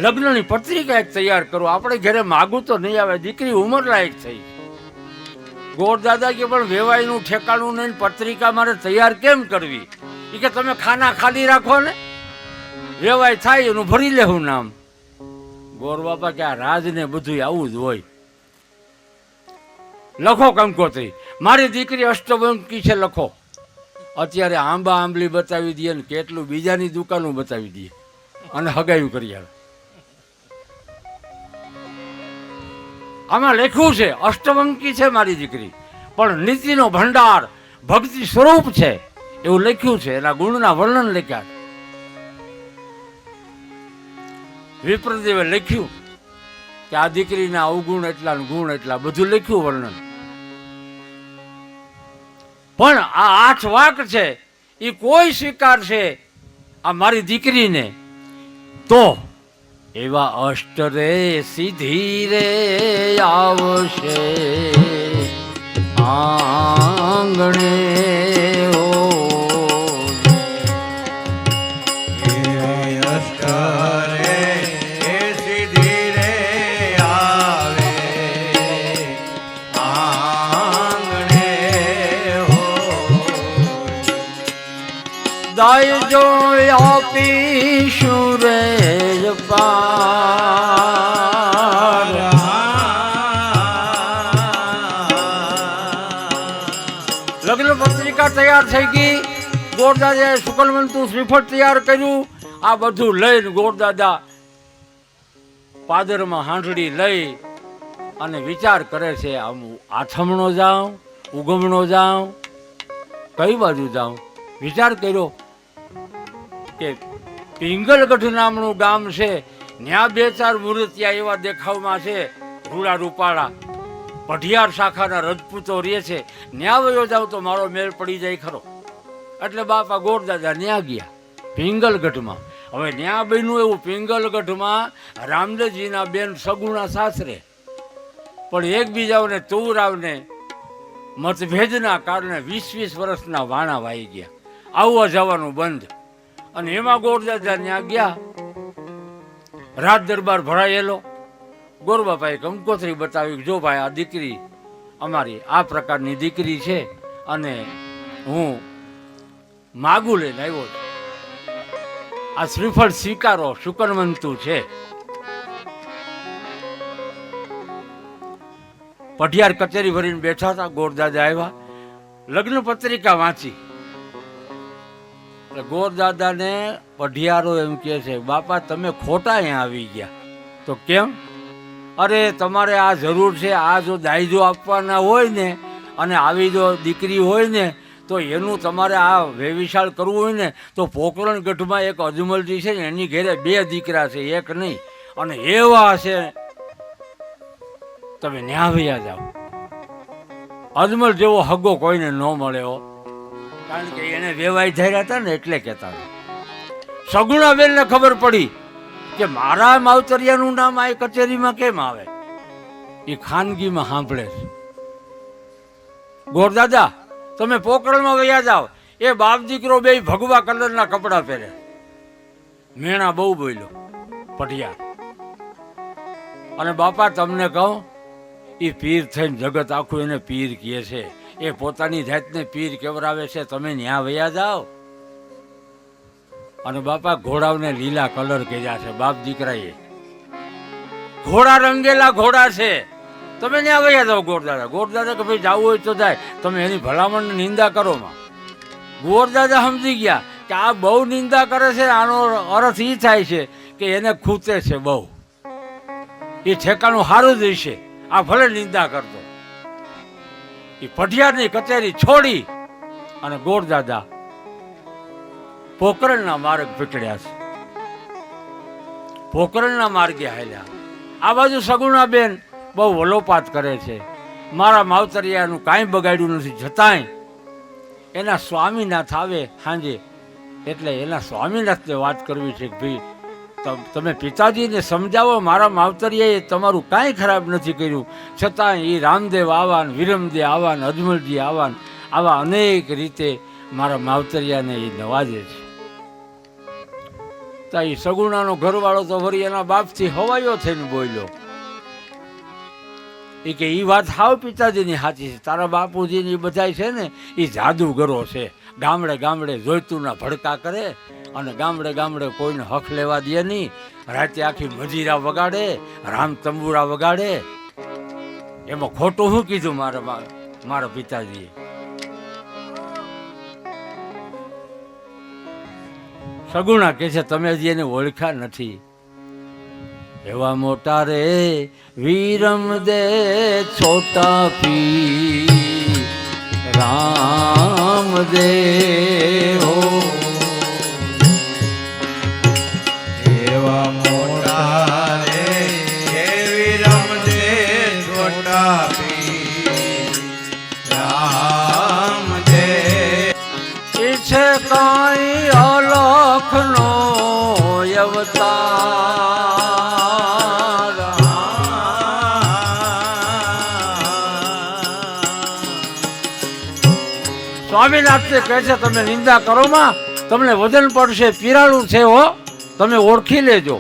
લગ્નની પત્રિકા એક તૈયાર કરો, આપણે ઘરે માગું તો નહીં આવે, દીકરી ઉંમર લાયક થઈ. ગોરદાદા કે પણ વેવાઈનું ઠેકાણું નહીં, પત્રિકા મારે તૈયાર કેમ કરવી? એ કે તમે ખાના ખાલી રાખો ને, વેવાઈ થાય એનું ભરી લેવું નામ. ગોર બાપા કે આ રાજને બધું આવું જ હોય, લખો કંકોત્રી, મારી દીકરી અષ્ટવંકી છે લખો. અત્યારે આંબા આંબલી બતાવી દે ને કેટલું બીજાની દુકાનો બતાવી દે અને હગાયું કરી આવે. આમાં લખ્યું છે અષ્ટવંકી છે મારી દીકરી, પણ નીતિનો ભંડાર, ભક્તિ સ્વરૂપ છે એવું લખ્યું છે. એના ગુણના વર્ણન લખ્યા. વિપ્રદેવે લખ્યું કે આ દીકરીના અવગુણ એટલા ને ગુણ એટલા, બધું લખ્યું વર્ણન. પણ આ 8 વાક છે એ કોઈ સ્વીકારશે આ મારી દીકરીને તો એવા અષ્ટ રે સીધી રે આવશે આંગણે હો. એ અષ્ટ રે એ સીધી રે આવે આંગણે હો. દાય જો આપીશું રે પાર. લગ્ન પત્રિકા તૈયાર થઈ ગઈ. ગોરદાદાએ શુકલવંતું શ્રીફળ તૈયાર કર્યું. આ બધું લઈને ગોરદાદા પાદરમાં હાંડડી લઈ અને વિચાર કરે છે, આમ આથમણો જાઉં, ઉગમણો જાઉં, કઈ બાજુ જાઉં? વિચાર કર્યો કે પિંગલગઢ નામનું ગામ છે, ત્યાં 2-4 મૂર્તિયા એવા દેખાવમાં છે, રૂડા રૂપાળા પઢિયાર શાખાના રજપૂતો રહે છે, ન્યા વયો જાવ તો મારો મેળ પડી જાય ખરો. એટલે બાપા ગોરદાદા ન્યા ગયા પિંગલગઢમાં. હવે ન્યા બન્યું એવું, પિંગલગઢમાં રામદેવજીના બેન સગુણા સાસરે, પણ એકબીજાઓને તુવરાવને મતભેદના કારણે 20-20 વર્ષના વાણા વાઈ ગયા. આવવા જવાનું બંધ. અને એમાં ગોરદાદા ત્યાં ગયા. રાત દરબાર ભરાયેલો. ગોરબાપાએ કંકોત્રી બતાવી, જો ભાઈ આ દીકરી અમારી આ પ્રકારની દીકરી છે અને હું માગું લઈને આવ્યો છું, આ શ્રીફળ સ્વીકારો, શુકનવંતું છે. પઢિયાર કચેરી ભરીને બેઠા હતા. ગોરદાદા આવ્યા, લગ્ન પત્રિકા વાંચી. ગોરદાદાને પઢિયારો એમ કહે છે, બાપા તમે ખોટા અહીંયા આવી ગયા. તો કેમ? અરે તમારે આ જરૂર છે, આ જો દાયજો આપવાના હોય ને અને આવી જો દીકરી હોય ને તો એનું તમારે આ વેવિશાળ કરવું હોય ને તો પોકરણગઢમાં એક અજમલજી છે ને એની ઘેરે 2 દીકરા છે, એક નહીં. અને એવા છે તમે ન્યા વયા જાઓ. અજમલ જેવો હગો કોઈને ન મળે હો, કારણ કે એને વેવાઈ ધર્યા હતા ને એટલે કહેતા. સગુણાબેનને ખબર પડી કે મારા માવતરિયાનું નામ આ કચેરીમાં કેમ આવે, એ ખાનગીમાં સાંભળે છે. ગોરદાદા તમે પોકરણમાં વયા જાઓ, એ બાપ દીકરો બે ભગવા કલરના કપડાં પહેરે. મેણા બહુ બોલ્યો પઢિયા. અને બાપા તમને કહું, એ પીર થઈને જગત આખું એને પીર કહે છે. એ પોતાની જાતને પીર કેવરાવે છે. તમે ન્યા વયા જાઓ. અને બાપા ઘોડાઓને લીલા કલર કર્યા છે બાપ દીકરાએ. ઘોડા રંગેલા ઘોડા છે. તમે ત્યાં વયા જાઓ ગોરદાદા. ગોરદાદા કે ભાઈ જવું હોય તો જાય, તમે એની ભલામણ નિંદા કરો માં. ગોરદાદા સમજી ગયા કે આ બહુ નિંદા કરે છે. આનો અર્થ એ થાય છે કે એને ખૂતે છે બહુ. એ ઠેકાણું સારું જ હશે. આ ભલે નિંદા કરતો. એ પઢિયારની કચેરી છોડી અને ગોરદાદા પોકરણના માર્ગ પકડ્યા છે. પોકરણના માર્ગે હાલ્યા. આ બાજુ સગુણા બેન બહુ વલોપાત કરે છે. મારા માવતરિયાનું કાંઈ બગાડ્યું નથી, છતાંય એના સ્વામીનાથ આવે સાંજે, એટલે એના સ્વામીનાથને વાત કરવી છે કે ભાઈ તમે પિતાજીને સમજાવો, મારા માવતરિયાએ તમારું કાંઈ ખરાબ નથી કર્યું, છતાંય એ રામદેવ આવાન, વિરમદેવ આવાન, અજમલજી આવાન, આવા અનેક રીતે મારા માવતરિયાને એ નવાજે છે. તો એ સગુણાનો ઘરવાળો તો વળી એના બાપથી હવાયો થઈને બોલ્યો. એ કે એ વાત હાવ પિતાજીની સાચી છે. તારા બાપુજીની બધા છે ને એ જાદુગરો છે. ગામડે ગામડે જોઈતુંના ભડકા કરે અને ગામડે ગામડે કોઈને હક લેવા દે નહીં. રાતે આખી મજીરા વગાડે, રામ તંબુરા વગાડે. એમાં ખોટું શું કીધું મારા પિતાજીએ? સગુણા કહે છે તમે હજી એને ઓળખ્યા નથી. એવા મોટા રે વીરમ દે છોટા પી રામ દે હો. એવા મોટા રે વિરમ દે છોટા પી રામ દે. એ છે કાંઈ અલખનો અવતાર. સ્વામીનાથ કહે છે તમે નિંદા કરો માં, તમને વજન પડશે, પીરાળું છે હો, તમે ઓળખી લેજો.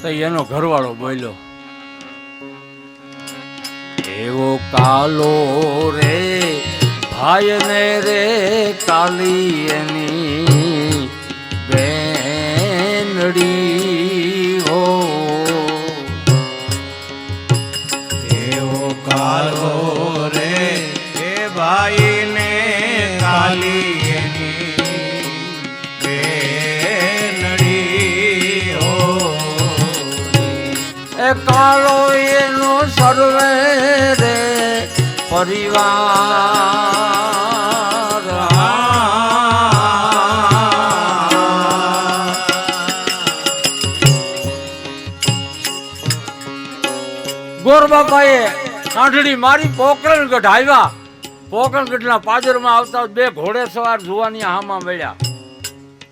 તો એનો ઘરવાળો બોલ્યો એવો કાલો રે ભાઈ ને રે કાલી એની બેનડી હો. એવો કાલો રે એ ભાઈ ને કાલી એની બેનડી હો. એ કાળો એનો સર્વે રે પરિવાર. ગોરબાપાએ કાંઠડી મારી પોકરણગઢ આવ્યા. પોકરણગઢના પાદરમાં આવતા બે ઘોડેસવાર જુવાની હામાં મળ્યા.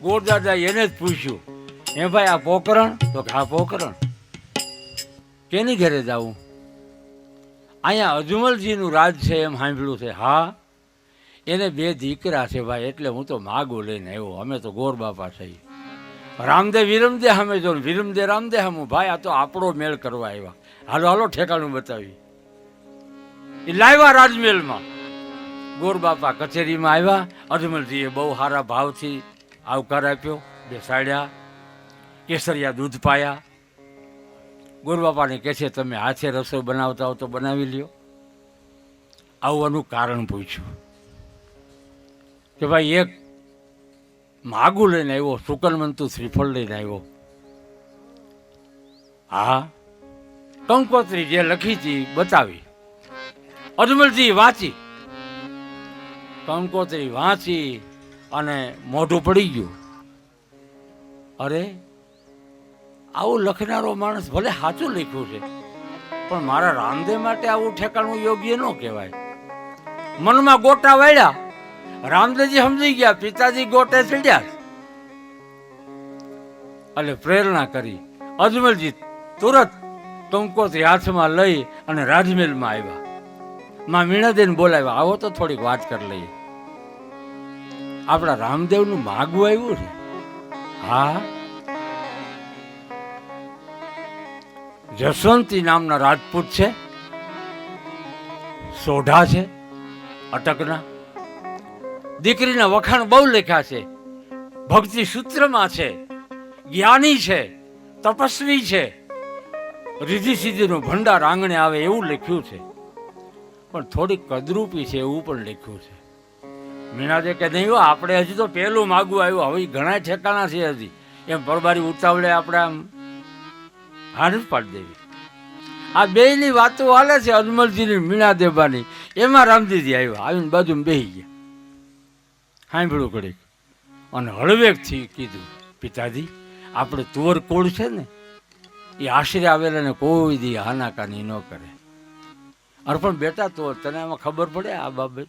ગોરદાદા એને જ પૂછ્યું હે ભાઈ આ પોકરણ? તો હા પોકરણ. કેની ઘરે જાવું? અહીંયા અજમલજીનું રાજ છે એમ સાંભળ્યું છે. હા એને બે દીકરા છે ભાઈ, એટલે હું તો માગો લઈને આવ્યો. અમે તો ગોર બાપા થઈ. રામદેવ વિરમદેવ સામે જો, વિરમદેવ રામદેવ સામું. ભાઈ આ તો આપણો મેળ કરવા આવ્યા. હાલો હાલો ઠેકાણું બતાવી. એ લાવ્યા રાજમહેલમાં. ગોર બાપા કચેરીમાં આવ્યા. અજમલજીએ બહુ સારા ભાવથી આવકાર આપ્યો, બેસાડ્યા, કેસરિયા દૂધ પાયા. ગોરબાપાને કહે છે તમે હાથે રસોઈ બનાવતા હો તો બનાવી લ્યો. આવવાનું કારણ પૂછ્યું કે ભાઈ એક માગું લઈને આવ્યો, સુકનમંતુ શ્રીફળ લઈને આવ્યો. હા કંકોત્રી જે લખી હતી બતાવી. અજમલજી વાંચી, કંકોત્રી વાંચી અને મોઢું પડી ગયું. અરે આવું લખનારો માણસ ભલે સાચું લખ્યું છે, પણ મારા રામદેવ માટે આવું ઠેકાણું યોગ્ય ન કહેવાય. મનમાં ગોટા વાળ્યા. રામદેવજી સમજી ગયા પિતાજી ગોટે ચડ્યા એટલે પ્રેરણા કરી. અજમલજી તુરત કંકોત્રી હાથમાં લઈ અને રાજમહેલમાં આવ્યા. માં મીણાદેન બોલાવ્યા, આવો તો થોડીક વાત કરી લઈએ. આપણા રામદેવનું માગવું આવ્યું છે. હા, જસવંતી નામના રાજપૂત છે, સોઢા છે, અટકના. દીકરીના વખાણ બહુ લખ્યા છે, ભક્તિ સૂત્રમાં છે, જ્ઞાની છે, તપસ્વી છે, રીધિ સિદ્ધિનો ભંડાર આંગણે આવે એવું લખ્યું છે. પણ થોડીક કદરૂપી છે એવું પણ લખ્યું છે. મીણાદે કે નહીં હો, આપણે હજી તો પહેલું માગવું આવ્યું, હવે ઘણા ઠેકાણા છે હજી. એમ પરબારી ઉતાવળે આપણે આમ હાર જ પાડી દેવી. આ બેયની વાતો હાલે છે, અજમલજીની મીણાદેબાની. એમાં રામજીજી આવ્યા, આવીને બાજુમાં બેસી ગયા, સાંભળ્યું ઘડીક અને હળવેકથી કીધું, પિતાજી આપણે તુવર કોળ છે ને એ આશરે આવેલાને કોઈ દી હાનાકાની ન કરે. અરે પણ બેટા તો તને આમાં ખબર પડે આ બાબત?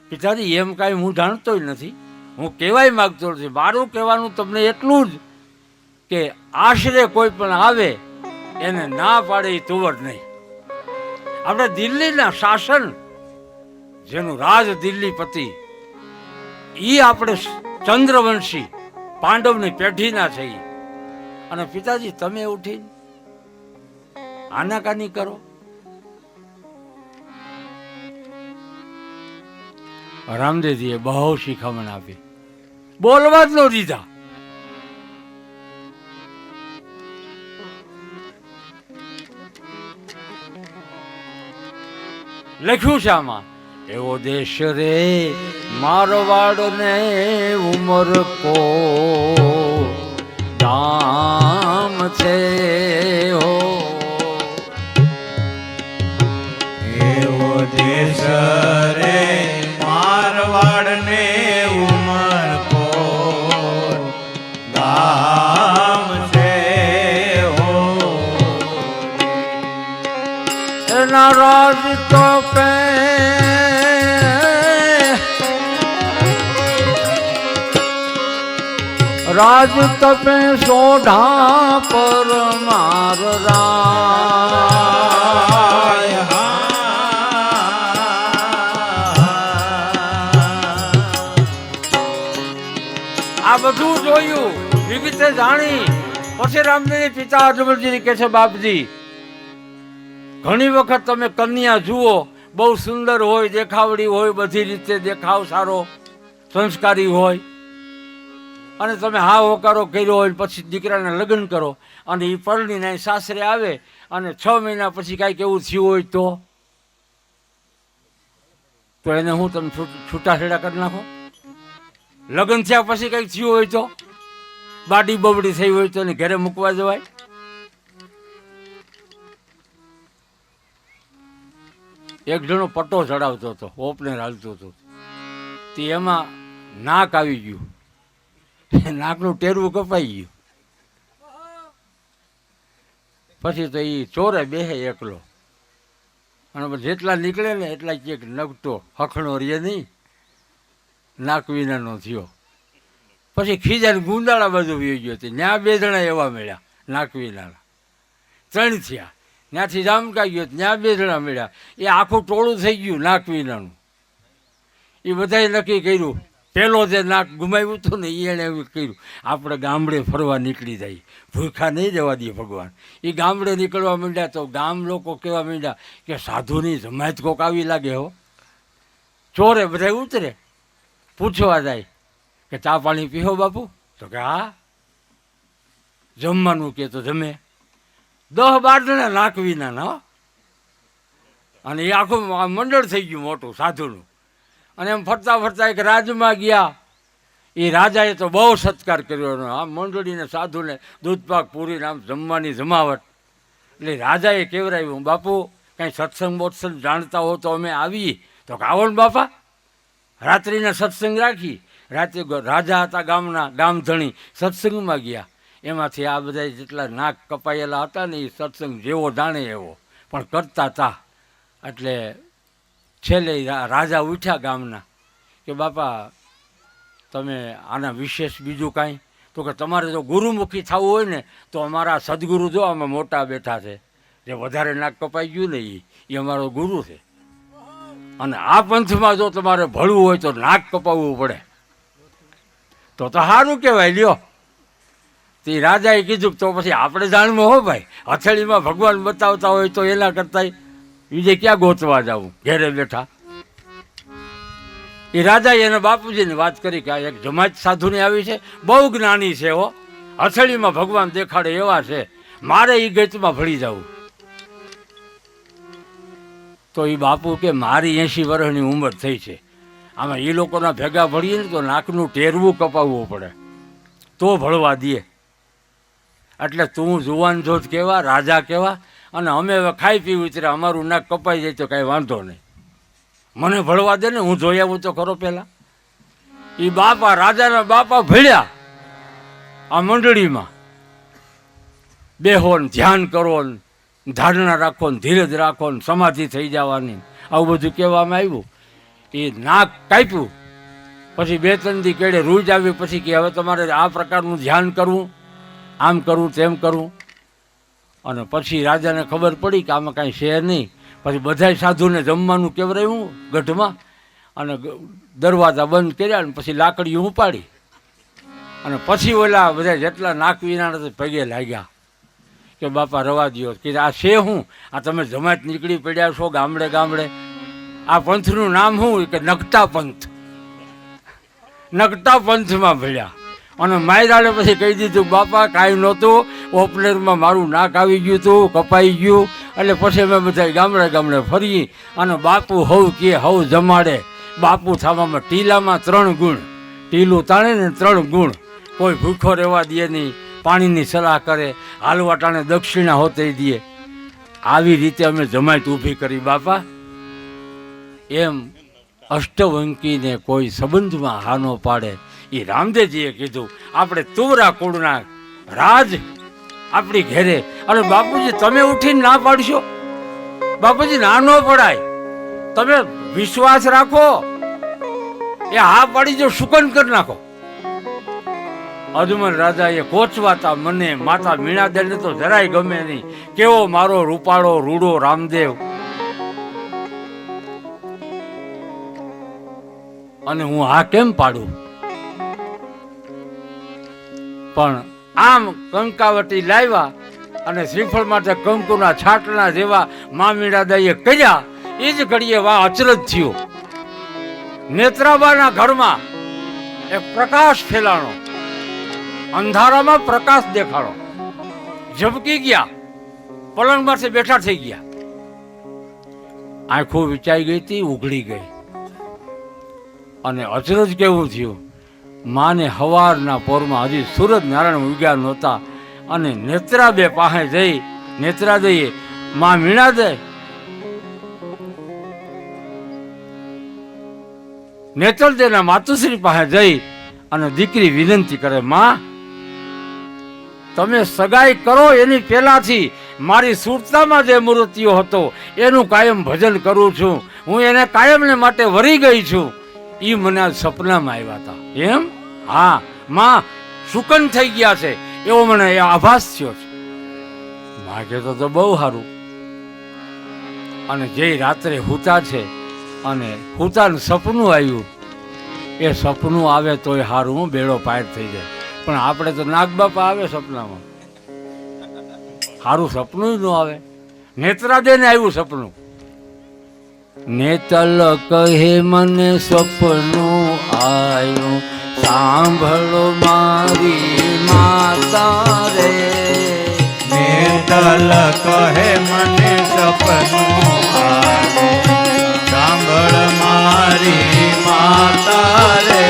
પિતાજી એમ કાંઈ હું જાણતોય નથી, હું કહેવાય માગતો નથી. મારું કહેવાનું તમને એટલું જ કે આશરે કોઈ પણ આવે એને ના પાડે એ તુવર નહીં. આપણે દિલ્હીના શાસન જેનું રાજ દિલ્હીપતિ એ આપણે ચંદ્રવંશી પાંડવની પેઢીના છે. અને પિતાજી તમે ઉઠીને આનાકાની કરો. રામદેવજીએ બહુ શિખામણ આપી, બોલવા જ ન દીધા. લખ્યું છે આમાં, એવો દેશ રે મારવાડ ને ઉમર કો દામ છે હો. એવો દેશ રે મારવાડ ને ઉમર કો ગામ છે હો. એના રાજ તો પે રાજ તપે સોઢા પર માર રાય. આ બધું જોયું, વિગતે જાણી પછી રામદેવ પિતા અજમલજી કહે છે, બાપજી ઘણી વખત તમે કન્યા જુઓ, બહુ સુંદર હોય, દેખાવડી હોય, બધી રીતે દેખાવ સારો, સંસ્કારી હોય, અને તમે હા હોકારો કર્યો હોય, પછી દીકરાને લગ્ન કરો અને એ પરણીને સાસરે આવે અને 6 મહિના પછી કાંઈક એવું થયું હોય તો એને હું તમે છૂટાછેડા કરી નાખો? લગ્ન થયા પછી કંઈક થયું હોય તો, બાડી બબડી થઈ હોય તો એને ઘરે મૂકવા જવાય? એક જણો પટ્ટો ચડાવતો હતો, ઓપનેર હાલતો હતો, તે એમાં નાક આવી ગયું, નાકનું ટેરવું કપાઈ ગયું. પછી તો એ ચોરે બેહે એકલો, અને જેટલા નીકળે ને એટલા એક નગતો હખણો રે નહીં, નાક વિનાનો થયો. પછી ખીજાને ગુંદાળા બાજુ વી ગયો, ત્યાં 2 જણા એવા મળ્યા નાક વિનાના, 3 થયા. ત્યાંથી જામકા ગયો, ત્યાં 2 જણા મળ્યા, એ આખું ટોળું થઈ ગયું નાક વિનાનું. એ બધાએ નક્કી કર્યું, પેલો જે નાક ગુમાવ્યું હતું ને એણે એવું કર્યું, આપણે ગામડે ફરવા નીકળી જાય, ભૂખા નહીં જવા દે ભગવાન. એ ગામડે નીકળવા માંડ્યા તો ગામ લોકો કહેવા માંડ્યા કે સાધુની જમાયત કોક આવી લાગે હો. ચોરે બધા ઉતરે, પૂછવા જાય કે ચા પાણી પીહો બાપુ? તો કે હા. જમવાનું કે તો જમે. 10-12 જણા નાક વિનાના, અને એ આખું મંડળ થઈ ગયું મોટું સાધુનું. અને એમ ફરતા ફરતા એક રાજમાં ગયા. એ રાજાએ તો બહુ સત્કાર કર્યો, આમ મંડળીને સાધુને દૂધપાક પૂરીને આમ જમવાની જમાવટ. એટલે રાજાએ કેવરાવ્યું, બાપુ કાંઈ સત્સંગ બોત્સંગ જાણતા હો તો અમે આવીએ. તો કે આવો ને બાપા. રાત્રિના સત્સંગ રાખી. રાતે રાજા હતા ગામના, ગામધણી સત્સંગમાં ગયા. એમાંથી આ બધા જેટલા નાક કપાયેલા હતા ને એ સત્સંગ જેવો જાણે એવો પણ કરતા હતા. એટલે છેલ્લે રાજા ઉઠ્યા ગામના કે બાપા તમે આના વિશેષ બીજું કાંઈ? તો કે તમારે જો ગુરુમુખી થવું હોય ને તો અમારા સદગુરુ જો આમાં મોટા બેઠા છે, જે વધારે નાક કપાઈ ગયું ને એ અમારો ગુરુ છે. અને આ પંથમાં જો તમારે ભળવું હોય તો નાક કપાવવું પડે તો સારું કહેવાય લ્યો. તે રાજાએ કીધું તો પછી આપણે જાણવું હો ભાઈ, હથેળીમાં ભગવાન બતાવતા હોય તો એના કરતાં બીજે ક્યાં ગોતવા જવું, ઘેરે બેઠા. એ રાજાએ એના બાપુજીને વાત કરી કે આ એક જમાત સાધુને આવી છે, બહુ જ્ઞાની છે હો, હથેળીમાં ભગવાન દેખાડે એવા છે, મારે એ ગીતમાં ભળી જવું. તો એ બાપુ કે મારી 80 વર્ષની ઉંમર થઈ છે, આમાં એ લોકોના ભેગા ભળીએ ને તો નાકનું ટેરવું કપાવવું પડે તો ભળવા દે. એટલે તું જુવાન જોત કહેવા, રાજા કહેવા, અને અમે હવે ખાઈ પી ઉતર્યા, અમારું નાક કપાઈ જાય તો કાંઈ વાંધો નહીં, મને ભળવા દે ને, હું જોઈ આવું તો ખરો. પહેલાં એ બાપા, રાજાના બાપા ભળ્યા આ મંડળીમાં, બેહો ને ધ્યાન કરો ને ધારણા રાખો ને ધીરજ રાખો ને સમાધિ થઈ જવાની, આવું બધું કહેવામાં આવ્યું. એ નાક કાપ્યું, પછી 2-3 દી કેળે રૂજ આવી, પછી કે હવે તમારે આ પ્રકારનું ધ્યાન કરવું, આમ કરવું તેમ કરવું. અને પછી રાજાને ખબર પડી કે આમાં કાંઈ છે નહીં. પછી બધાય સાધુને જમવાનું કેવરાયું ગઢમાં, અને દરવાજા બંધ કર્યા, ને પછી લાકડીઓ ઉપાડી, અને પછી ઓલા બધા જેટલા નાક વિના પગે લાગ્યા કે બાપા રવા દ્યો, કે આ છે હું, આ તમે જમાત નીકળી પડ્યા છો ગામડે ગામડે, આ પંથનું નામ શું? કે નગટા પંથ. નગટા પંથમાં ભળ્યા. અને માયરાને પછી કહી દીધું બાપા કાંઈ નહોતું, ઓપનરમાં મારું નાક આવી ગયું હતું, કપાઈ ગયું. એટલે પછી અમે બધા ગામડે ગામડે ફરી, અને બાપુ હવ કે હવ જમાડે. બાપુ થવામાં ટીલામાં 3 ગુણ, ટીલું તાણે ને 3 ગુણ, કોઈ ભૂખો રહેવા દે નહીં, પાણીની સલાહ કરે, હાલવા ટાણે દક્ષિણા હોતે દે. આવી રીતે અમે જમાત ઊભી કરી બાપા. એમ અષ્ટવંકીને કોઈ સંબંધમાં હાનો પાડે, એ રામદેવજીએ કીધું. આપણે તુવરા કુળના રાજ આપણી ઘેરે, અને બાપુજી તમે ઉઠીને ના પાડશો? બાપુજી ના ન પડાય, તમે વિશ્વાસ રાખો, એ હા પાડી જો શુકન કરી નાખો. અજમલ રાજાએ કોચવાતા મને માતા મીણાદેવને તો જરાય ગમે નહીં, કેવો મારો રૂપાળો રૂડો રામદેવ, અને હું હા કેમ પાડું? પણ આમ કંકાવટી લાવ્યા, અને શ્રીફળ માટે કંકુના છાટણા જેવા મા મીણાદાઈએ કર્યા. એ જ ઘડીએ વા અચરજ થયો. નેત્રાબાના ઘરમાં એક પ્રકાશ ફેલાણો, અંધારામાં પ્રકાશ દેખાડો, ઝબકી ગયા, પલંગમાંથી બેઠા થઈ ગયા, આંખો વિચાઈ ગઈ હતી, ઉઘડી ગઈ. અને અચરજ કેવું થયું, માને હવારના પોરમાં હજી સૂરજ નારાયણ ઉગ્યા નહોતા, અને નેત્રાબે પાસે જઈ, નેત્રાદઈએ મા મીણાદે નેત્રદેના માતુશ્રી પાસે જઈ અને દીકરી વિનંતી કરે, માં તમે સગાઈ કરો એની પહેલાથી મારી સુરતામાં જે મૂર્તિઓ હતો એનું કાયમ ભજન કરું છું, હું એને કાયમને માટે વરી ગઈ છું. એ મને આ સપનામાં આવ્યા હતા. એમ? હા માં શુકન થઈ ગયા છે એવો મને આભાસ થયો છે. માં કહેતો તો બહુ સારું. અને જે રાત્રે હુતા છે, અને હુતાનું સપનું આવ્યું, એ સપનું આવે તોય સારું, બેડો પાર થઈ જાય. પણ આપણે તો નાગબાપા આવે સપનામાં, સારું સપનું ન આવે. નેત્રાદેને આવ્યું સપનું. નેતલ કહે મને સપનું આવ્યું, સાંભળો મારી માતા રે. નેતલ કહે મને સપનું આવ્યું, સાંભળ મારી માતા રે.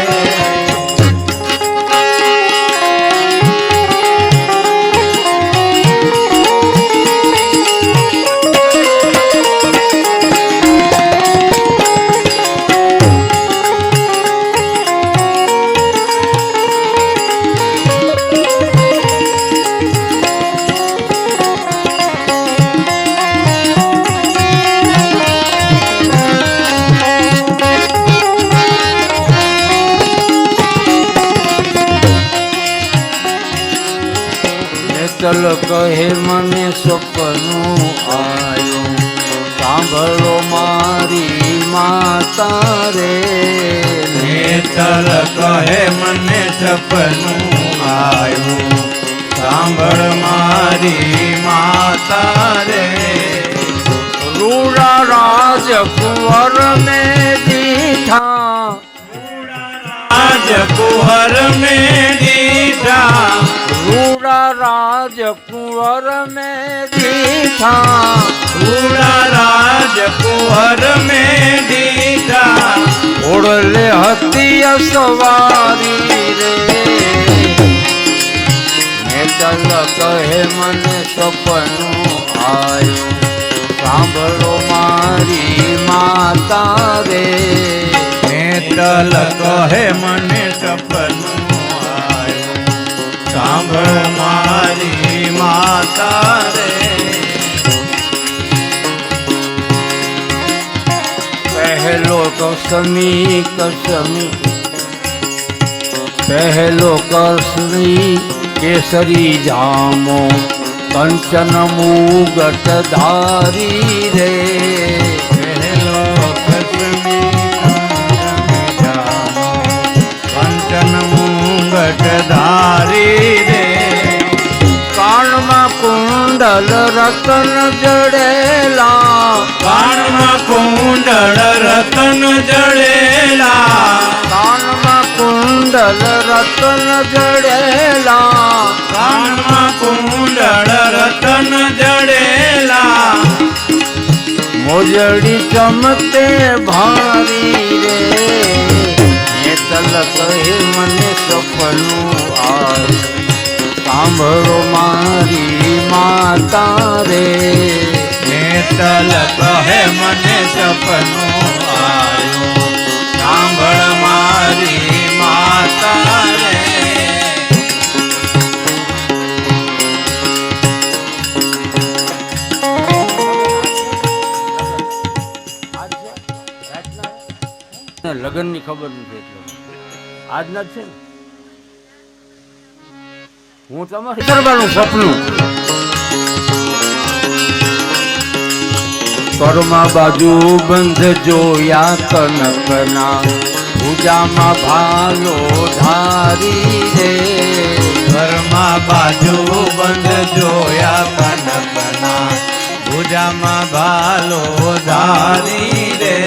ચલ કહે મને સપનું આવ્યું, સાંભળો મારી માતા રે નેતલ કહે મને સપનું આવ્યું સાંભળ મારી માતા રે રૂડા રાજકુંવર ને દીઠા રાજકુંવર મેં દીઠા રૂડા રાજકુંવર ને દીઠા રૂડા રાજકુંવર મેં દીઠા ઓળલે હતી સવારી રે નેતલ કહે મને સપનું આવ્યું સાંભળો મારી માતા રે નેતલ કહે મને સપનું આવ્યું સાંભળ મારી માતા રે પહેલો તો સમી પહેલો કસમી કેસરી જામો કંચન મુગટ ધારી રે પહેલો કસમી કંચન મુંગટ ધારી રે કાનમાં કુંડલ રતન જડેલા કાનમાં કુંડળ રતન જડેલા કાનમાં કુંડલ રતન જડેલા કાનમાં કુંડળ રતન જડેલા મોજડી ચમકે ભારી રે નેતલ કહે મને સપનું આવ્યું સાંભળો મારી માતા રે નેતલ કહે મને સપનું આવ્યું સાંભળ મારી માતા રે લગ્ન ની ખબર નથી એટલે આજના જ છે ને હું તમારે કરવાનું સપનું કરમાં બાજુ બંધ જોયા કનકના પૂજામાં ભાલો ધારી રે ઘરમાં બાજુ બંધ જોયા કનકના ભુજામાં ભાલો ધારી રે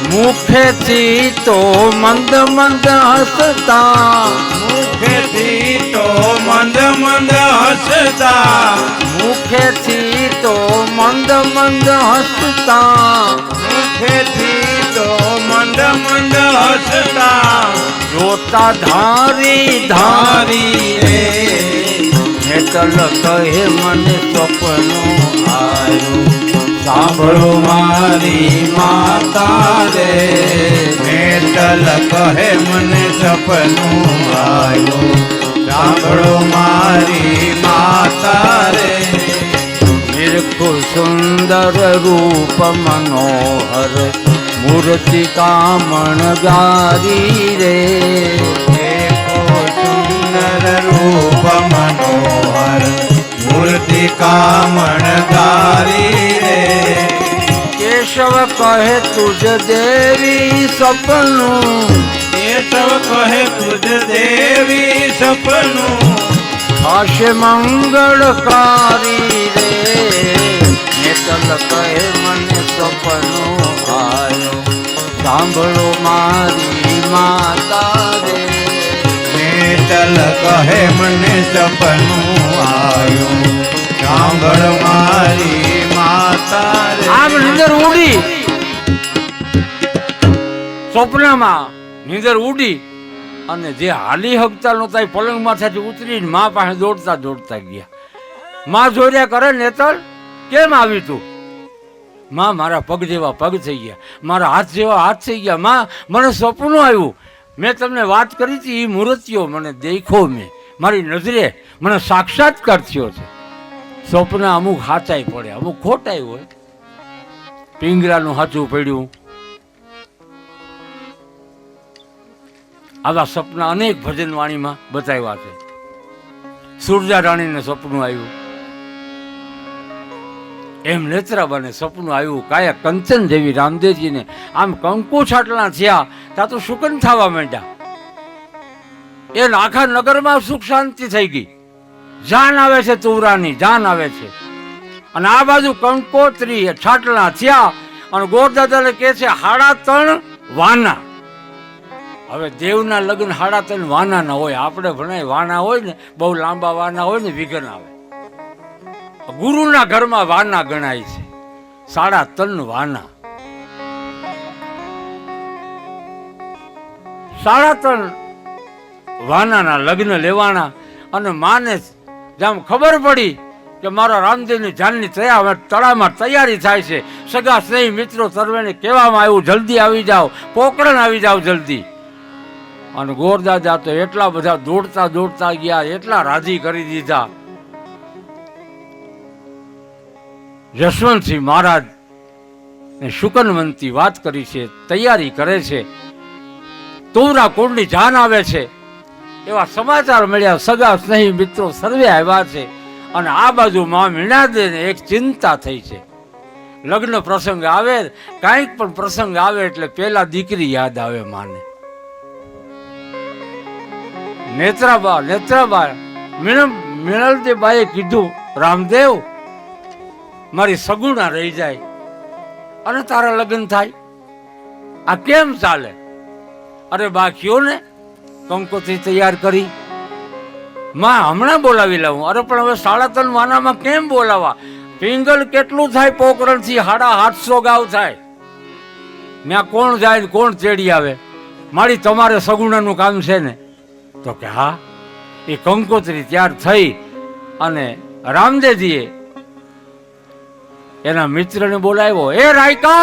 મુખેથી તો મંદ મંદ હસતા મુખેથી તો મંદ મંદ હસતા મુખેથી તો મંદ મંદ હસતા મુખેથી તો મંદ મંદ હસતા જોતા ધારી ધારી રે નેતલ કહે મને સપનું આવ્યું સાંભળો મારી માતા રે નેતલ કહે મને સપનું આવ્યું સાંભળો મારી માતા રે બિલકુલ સુંદર રૂપ મનોહર મૂર્તિ કામણ ગારી રે એકો સુંદર રૂપ મનોહર મૂર્તિ કામણ ગારી રે કેશવ કહે તુજ દેવી સપનું કેશવ કહે તુજ દેવી સપનું થશે મંગળકારી રે નેતલ કહે મને સપનું આવ્યું સાંભળો મારી માતા રે નેતલ કહે મને સપનું આવ્યું સાંભળ મારી માતા રે આમ નીંદર ઉડી સ્વપ્નમાં નીંદર ઉડી અને જે હાલી હકતા નહોતા એ પલંગ માંથી ઉતરીને મા પાસે દોડતા દોડતા ગયા માં જોડ્યા કરે નેતલ કેમ આવી તું માં મારા પગ જેવા પગ થઈ ગયા મારા હાથ જેવા હાથ થઈ ગયા માં મને સપનું આવ્યું મેં તમને વાત કરી હતી એ મૂર્તિઓ મને દેખો મેં મારી નજરે મને સાક્ષાત્કાર થયો છે સ્વપ્ન અમુક સાચાઈ પડે અમુક ખોટાઈ હોય પિંગરાનું સાચું પડ્યું આવા સપના અનેક ભજનવાણીમાં બતાવ્યા છે સુરજા રાણીને સપનું આવ્યું એમ નેત્રાબાને સપનું આવ્યું કાયા કંચન જેવી રામદેવજીને આમ કંકુ છાટલા થયા ત્યાં તો સુકન થવા માંડ્યા. એ આખા નગરમાં સુખ શાંતિ થઈ ગઈ. જાન આવે છે તુવરાની, જાન આવે છે. અને આ બાજુ કંકોત્રી છાટલા થયા અને ગોરદાદાને કહે છે 3.5 વાના. હવે દેવના લગ્ન 3.5 વાના ના હોય. આપણે ભણાય વાના હોય ને, બહુ લાંબા વાના હોય ને વિઘન આવે. ગુરુના ઘરમાં વાના ગણાય છે 3.5 વાના. 3.5 વાનાના લગ્ન લેવાના. અને માને જેમ ખબર પડી કે મારા રામદેવની જાનની તળાવમાં તૈયારી થાય છે, સગા સ્નેહી મિત્રો સર્વેને કહેવામાં આવ્યું જલ્દી આવી જાઓ, પોકરણ આવી જાઓ જલ્દી. અને ગોરદાદા તો એટલા બધા દોડતા દોડતા ગયા, એટલા રાજી કરી દીધા. જશવંતસિંહ મહારાજ ને શુકનવંતી વાત કરી છે, તૈયારી કરે છે, તુવરા કુળની જાન આવે છે એવા સમાચાર મળ્યા. સગા સ્નેહી મિત્રો સર્વે આવ્યા છે. અને આ બાજુ મા મીણાદેને એક ચિંતા થઈ છે. લગ્ન પ્રસંગ આવે, કાંઈક પણ પ્રસંગ આવે એટલે પેલા દીકરી યાદ આવે માને. નેત્રાબા મીણલદેવબાએ કીધું રામદેવ મારી સગુણા રહી જાય અને તારા લગ્ન થાય, આ કેમ ચાલે? અરે બાકીઓને કંકોત્રી તૈયાર કરી, માં હમણાં બોલાવી લાવું. અરે પણ હવે 3.5 વાનામાં કેમ બોલાવા? પિંગલ કેટલું થાય પોકરણ થી? 750 ગાવ થાય. ત્યાં કોણ જાય ને કોણ ચેડી આવે? મારી તમારે સગુણાનું કામ છે ને? તો કે હા. એ કંકોત્રી તૈયાર થઈ અને રામદેવજીએ એના મિત્રને બોલાવ્યો. એ રાયકા